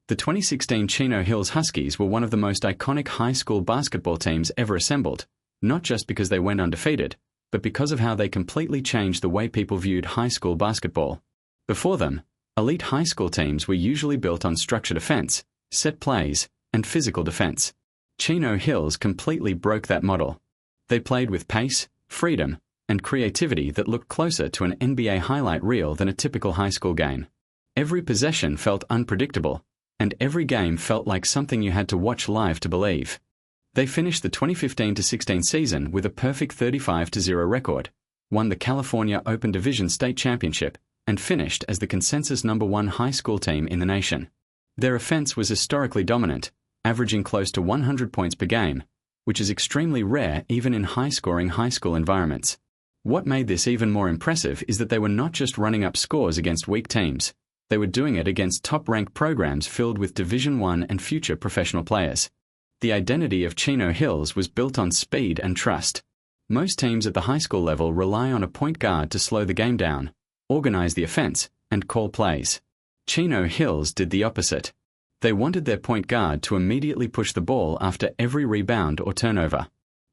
The 2016 Chino Hills Huskies were one of the most iconic high school basketball teams ever assembled, not just because they went undefeated, but because of how they completely changed the way people viewed high school basketball. Before them, elite high school teams were usually built on structured offense, set plays, and physical defense. Chino Hills completely broke that model. They played with pace, freedom, and creativity that looked closer to an NBA highlight reel than a typical high school game. Every possession felt unpredictable, and every game felt like something you had to watch live to believe. They finished the 2015-16 season with a perfect 35-0 record, won the California Open Division State Championship, and finished as the consensus #1 high school team in the nation. Their offense was historically dominant, averaging close to 100 points per game, which is extremely rare even in high-scoring high school environments. What made this even more impressive is that they were not just running up scores against weak teams. They were doing it against top-ranked programs filled with Division I and future professional players. The identity of Chino Hills was built on speed and trust. Most teams at the high school level rely on a point guard to slow the game down, organize the offense, and call plays. Chino Hills did the opposite. They wanted their point guard to immediately push the ball after every rebound or turnover.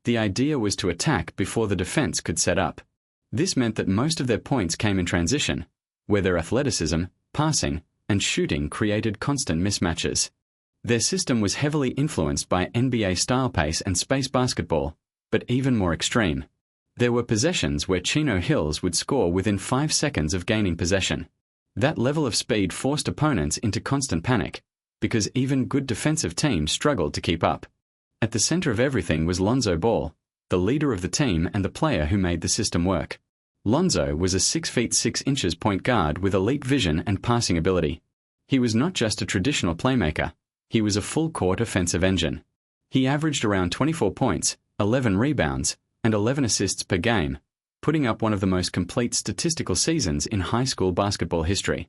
The idea was to attack before the defense could set up. This meant that most of their points came in transition, where their athleticism, passing, and shooting created constant mismatches. Their system was heavily influenced by NBA-style pace and space basketball, but even more extreme. There were possessions where Chino Hills would score within 5 seconds of gaining possession. That level of speed forced opponents into constant panic, because even good defensive teams struggled to keep up. At the center of everything was Lonzo Ball, the leader of the team and the player who made the system work. Lonzo was a 6 feet 6 inches point guard with elite vision and passing ability. He was not just a traditional playmaker, he was a full-court offensive engine. He averaged around 24 points, 11 rebounds, and 11 assists per game, putting up one of the most complete statistical seasons in high school basketball history.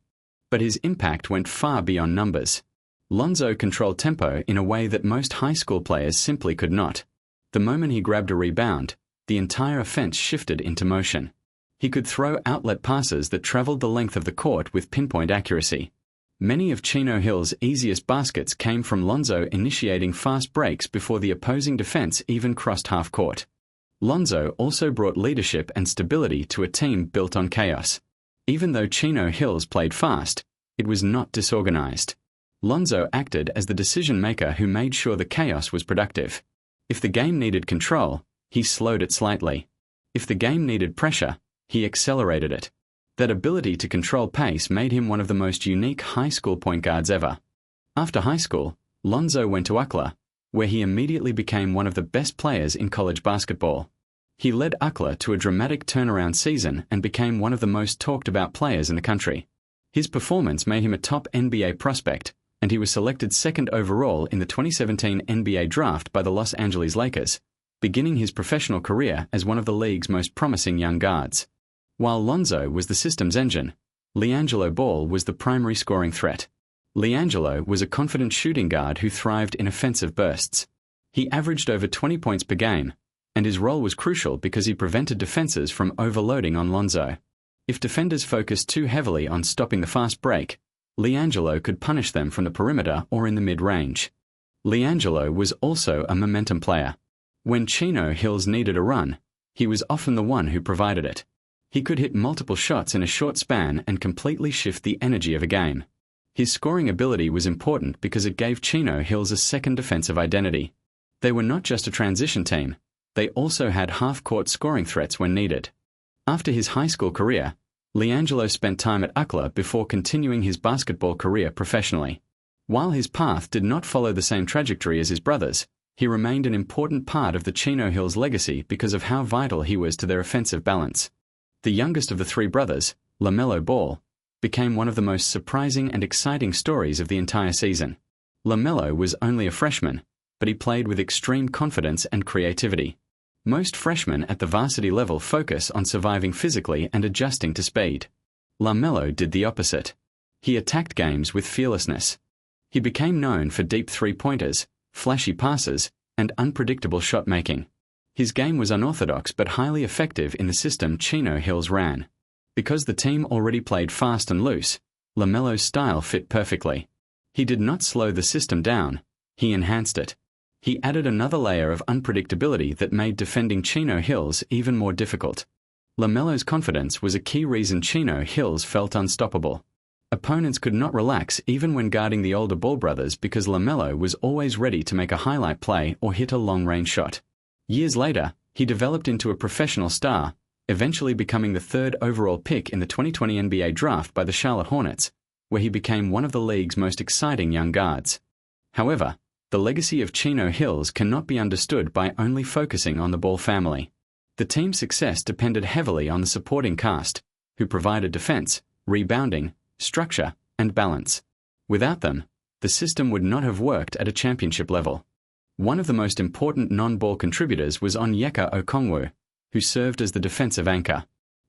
But his impact went far beyond numbers. Lonzo controlled tempo in a way that most high school players simply could not. The moment he grabbed a rebound, the entire offense shifted into motion. He could throw outlet passes that traveled the length of the court with pinpoint accuracy. Many of Chino Hills' easiest baskets came from Lonzo initiating fast breaks before the opposing defense even crossed half court. Lonzo also brought leadership and stability to a team built on chaos. Even though Chino Hills played fast, it was not disorganized. Lonzo acted as the decision-maker who made sure the chaos was productive. If the game needed control, he slowed it slightly. If the game needed pressure, he accelerated it. That ability to control pace made him one of the most unique high school point guards ever. After high school, Lonzo went to UCLA, where he immediately became one of the best players in college basketball. He led UCLA to a dramatic turnaround season and became one of the most talked-about players in the country. His performance made him a top NBA prospect, and he was selected second overall in the 2017 NBA draft by the Los Angeles Lakers, beginning his professional career as one of the league's most promising young guards. While Lonzo was the system's engine, LiAngelo Ball was the primary scoring threat. LiAngelo was a confident shooting guard who thrived in offensive bursts. He averaged over 20 points per game, and his role was crucial because he prevented defenses from overloading on Lonzo. If defenders focused too heavily on stopping the fast break, LiAngelo could punish them from the perimeter or in the mid-range. LiAngelo was also a momentum player. When Chino Hills needed a run, he was often the one who provided it. He could hit multiple shots in a short span and completely shift the energy of a game. His scoring ability was important because it gave Chino Hills a second defensive identity. They were not just a transition team, they also had half-court scoring threats when needed. After his high school career, LiAngelo spent time at UCLA before continuing his basketball career professionally. While his path did not follow the same trajectory as his brothers, he remained an important part of the Chino Hills legacy because of how vital he was to their offensive balance. The youngest of the three brothers, LaMelo Ball, became one of the most surprising and exciting stories of the entire season. LaMelo was only a freshman, but he played with extreme confidence and creativity. Most freshmen at the varsity level focus on surviving physically and adjusting to speed. LaMelo did the opposite. He attacked games with fearlessness. He became known for deep three-pointers, flashy passes, and unpredictable shot-making. His game was unorthodox but highly effective in the system Chino Hills ran. Because the team already played fast and loose, LaMelo's style fit perfectly. He did not slow the system down, he enhanced it. He added another layer of unpredictability that made defending Chino Hills even more difficult. LaMelo's confidence was a key reason Chino Hills felt unstoppable. Opponents could not relax even when guarding the older Ball brothers because LaMelo was always ready to make a highlight play or hit a long-range shot. Years later, he developed into a professional star, eventually becoming the third overall pick in the 2020 NBA draft by the Charlotte Hornets, where he became one of the league's most exciting young guards. However, the legacy of Chino Hills cannot be understood by only focusing on the Ball family. The team's success depended heavily on the supporting cast, who provided defense, rebounding, structure, and balance. Without them, the system would not have worked at a championship level. One of the most important non-Ball contributors was Onyeka Okongwu, who served as the defensive anchor.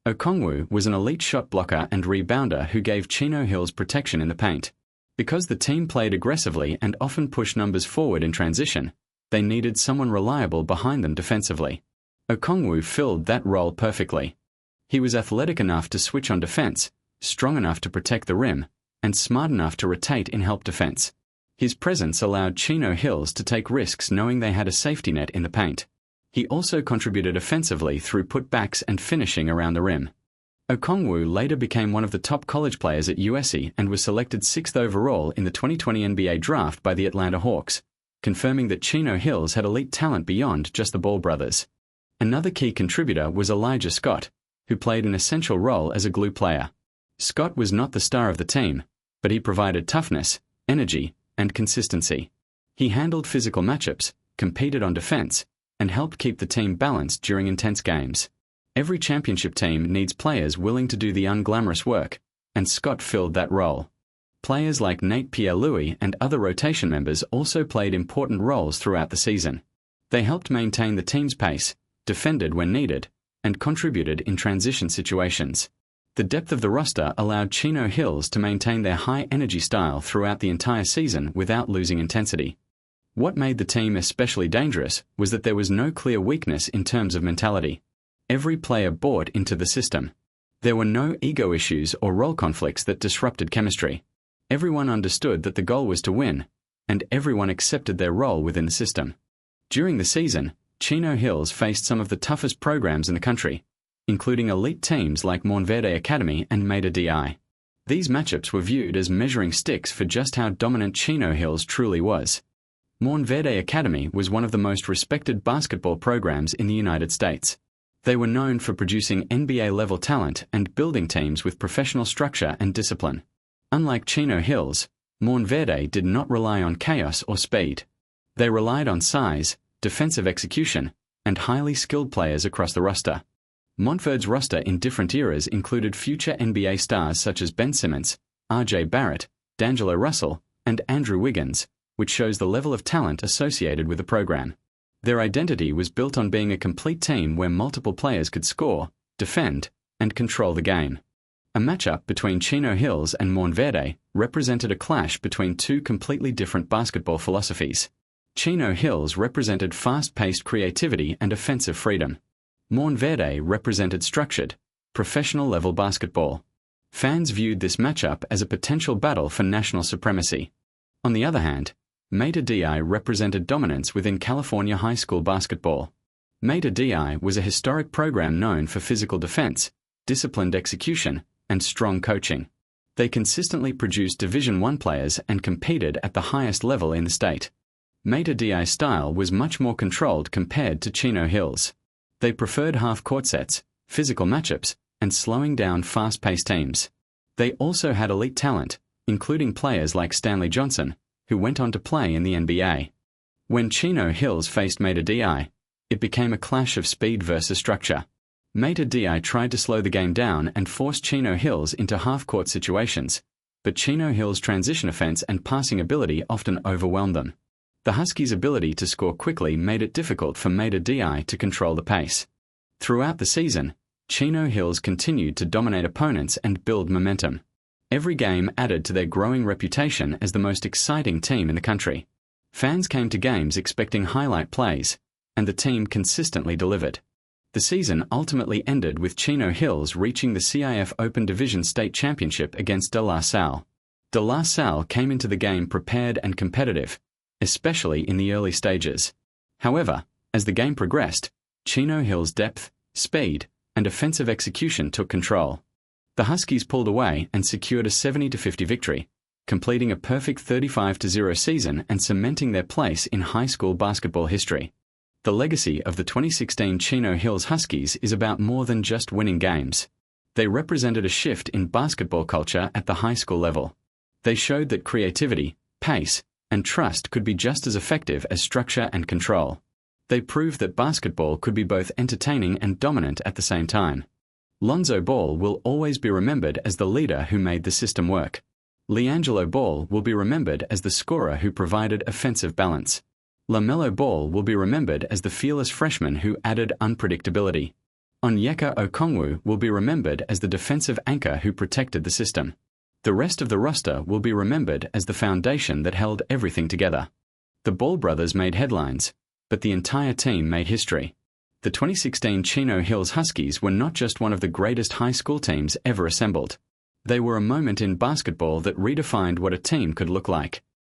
Okongwu was an elite shot blocker and rebounder who gave Chino Hills protection in the paint. Because the team played aggressively and often pushed numbers forward in transition, they needed someone reliable behind them defensively. Okongwu filled that role perfectly. He was athletic enough to switch on defense, strong enough to protect the rim, and smart enough to rotate in help defense. His presence allowed Chino Hills to take risks knowing they had a safety net in the paint. He also contributed offensively through putbacks and finishing around the rim. Okongwu later became one of the top college players at USC and was selected 6th overall in the 2020 NBA draft by the Atlanta Hawks, confirming that Chino Hills had elite talent beyond just the Ball brothers. Another key contributor was Elijah Scott, who played an essential role as a glue player. Scott was not the star of the team, but he provided toughness, energy, and consistency. He handled physical matchups, competed on defense, and helped keep the team balanced during intense games. Every championship team needs players willing to do the unglamorous work, and Scott filled that role. Players like Nate Pierre-Louis and other rotation members also played important roles throughout the season. They helped maintain the team's pace, defended when needed, and contributed in transition situations. The depth of the roster allowed Chino Hills to maintain their high-energy style throughout the entire season without losing intensity. What made the team especially dangerous was that there was no clear weakness in terms of mentality. Every player bought into the system. There were no ego issues or role conflicts that disrupted chemistry. Everyone understood that the goal was to win, and everyone accepted their role within the system. During the season, Chino Hills faced some of the toughest programs in the country, including elite teams like Montverde Academy and Mater DI. These matchups were viewed as measuring sticks for just how dominant Chino Hills truly was. Montverde Academy was one of the most respected basketball programs in the United States. They were known for producing NBA-level talent and building teams with professional structure and discipline. Unlike Chino Hills, Montverde did not rely on chaos or speed. They relied on size, defensive execution, and highly skilled players across the roster. Montverde's roster in different eras included future NBA stars such as Ben Simmons, R.J. Barrett, D'Angelo Russell, and Andrew Wiggins, which shows the level of talent associated with the program. Their identity was built on being a complete team where multiple players could score, defend, and control the game. A matchup between Chino Hills and Montverde represented a clash between two completely different basketball philosophies. Chino Hills represented fast-paced creativity and offensive freedom. Montverde represented structured, professional-level basketball. Fans viewed this matchup as a potential battle for national supremacy. On the other hand, Mater DI represented dominance within California high school basketball. Mater DI was a historic program known for physical defense, disciplined execution, and strong coaching. They consistently produced Division I players and competed at the highest level in the state. Mater DI's style was much more controlled compared to Chino Hills. They preferred half-court sets, physical matchups, and slowing down fast-paced teams. They also had elite talent, including players like Stanley Johnson, who went on to play in the NBA. When Chino Hills faced Mater DI, it became a clash of speed versus structure. Mater DI tried to slow the game down and force Chino Hills into half-court situations, but Chino Hills' transition offense and passing ability often overwhelmed them. The Huskies' ability to score quickly made it difficult for Mater DI to control the pace. Throughout the season, Chino Hills continued to dominate opponents and build momentum. Every game added to their growing reputation as the most exciting team in the country. Fans came to games expecting highlight plays, and the team consistently delivered. The season ultimately ended with Chino Hills reaching the CIF Open Division State Championship against De La Salle. De La Salle came into the game prepared and competitive, especially in the early stages. However, as the game progressed, Chino Hills' depth, speed, and offensive execution took control. The Huskies pulled away and secured a 70-50 victory, completing a perfect 35-0 season and cementing their place in high school basketball history. The legacy of the 2016 Chino Hills Huskies is about more than just winning games. They represented a shift in basketball culture at the high school level. They showed that creativity, pace, and trust could be just as effective as structure and control. They proved that basketball could be both entertaining and dominant at the same time. Lonzo Ball will always be remembered as the leader who made the system work. LiAngelo Ball will be remembered as the scorer who provided offensive balance. LaMelo Ball will be remembered as the fearless freshman who added unpredictability. Onyeka Okongwu will be remembered as the defensive anchor who protected the system. The rest of the roster will be remembered as the foundation that held everything together. The Ball brothers made headlines, but the entire team made history. The 2016 Chino Hills Huskies were not just one of the greatest high school teams ever assembled. They were a moment in basketball that redefined what a team could look like.